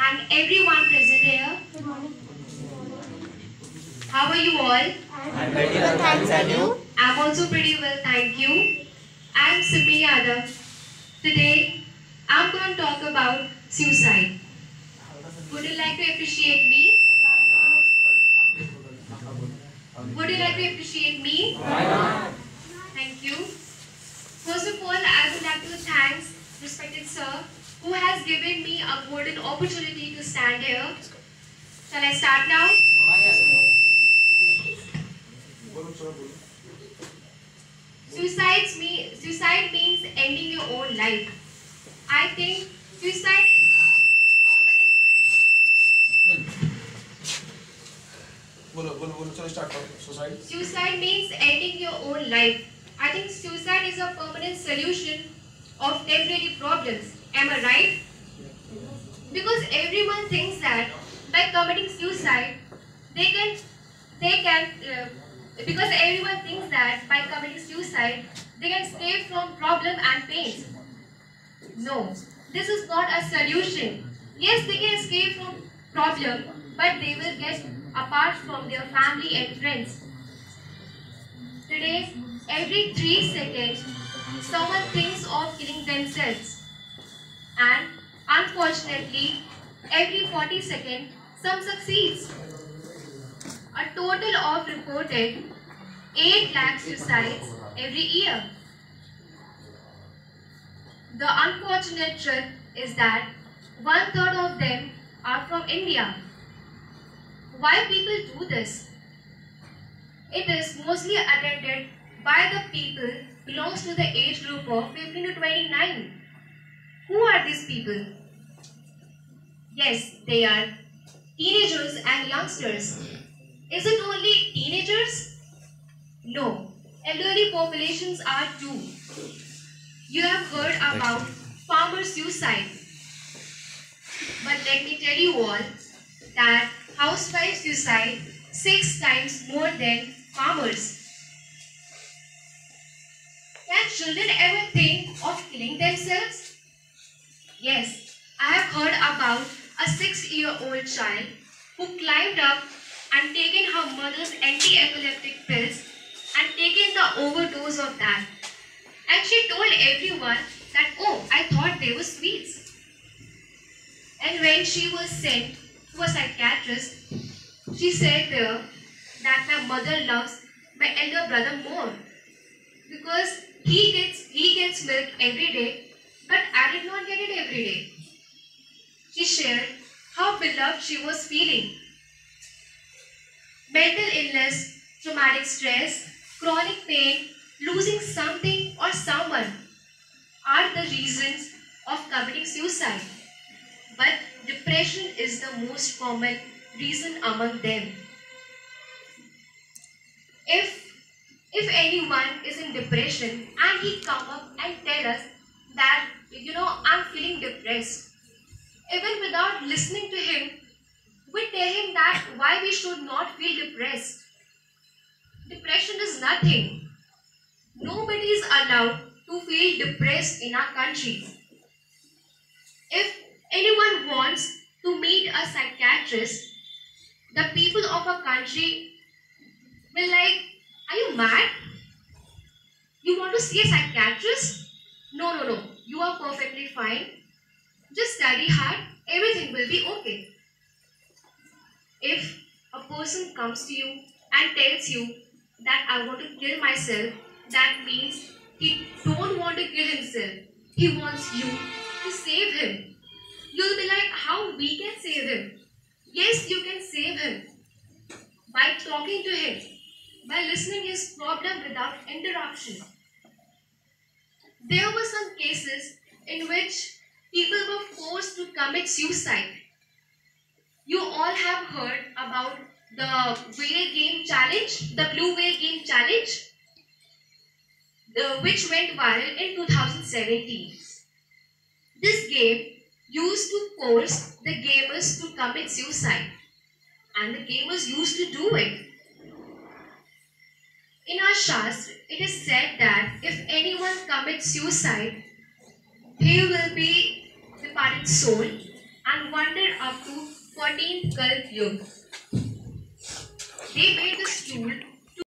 and everyone present here. How are you all? I'm pretty well, thanks, and you? I'm also pretty well, thank you. I'm Simi Yadav. Today, I'm going to talk about suicide. Would you like to appreciate me? Would you like to appreciate me? Thank you. First of all, I would like to thank respected sir who has given me a golden opportunity to stand here. Shall I start now? Suicide means ending your own life. I think suicide is a permanent. Suicide means ending your own life. I think suicide is a permanent solution of temporary problems. Am I right? Because everyone thinks that by committing suicide, because everyone thinks that by committing suicide, they can escape from problem and pain. No, this is not a solution. Yes, they can escape from problem, but they will get apart from their family and friends. Today, every 3 seconds, someone thinks of killing themselves. And unfortunately, every 40 seconds, some succeeds. A total of reported 8 lakh suicides every year. The unfortunate truth is that 1/3 of them are from India. Why people do this? It is mostly attended by the people belongs to the age group of 15 to 29. Who are these people? Yes, they are teenagers and youngsters. Is it only teenagers? No, elderly populations are too. You have heard about farmer suicide. But let me tell you all that housewife suicide 6 times more than farmers. Can children ever think of killing themselves? Yes, I have heard about a 6-year-old child who climbed up and taken her mother's anti-epileptic pills and taken the overdose of that. And she told everyone that, oh, I thought they were sweets. And when she was sent to a psychiatrist, she said there that my mother loves my elder brother more because he gets milk every day, but I did not get it every day. She shared how beloved she was feeling. Mental illness, traumatic stress, chronic pain, losing something or someone are the reasons of committing suicide. But depression is the most common reason among them. If anyone is in depression and he come up and tell us that, I'm feeling depressed, even without listening to him, we tell him that why we should not feel depressed. Depression is nothing. Nobody is allowed to feel depressed in our country. If anyone wants to meet a psychiatrist, the people of a country will like, are you mad? You want to see a psychiatrist? No. You are perfectly fine. Just study hard. Everything will be okay. If a person comes to you and tells you that I want to kill myself, that means he don't want to kill himself. He wants you to save him. You'll be like, how we can save him? Yes, you can save him by talking to him, by listening his problem without interruption. There were some cases in which people were forced to commit suicide. You all have heard about the whale game challenge, the blue whale game challenge, which went viral in 2017. This game used to force the gamers to commit suicide, and the gamers used to do it. In our Shastra, it is said that if anyone commits suicide, he will be departed soul and wander up to 14th Kalp Yuga.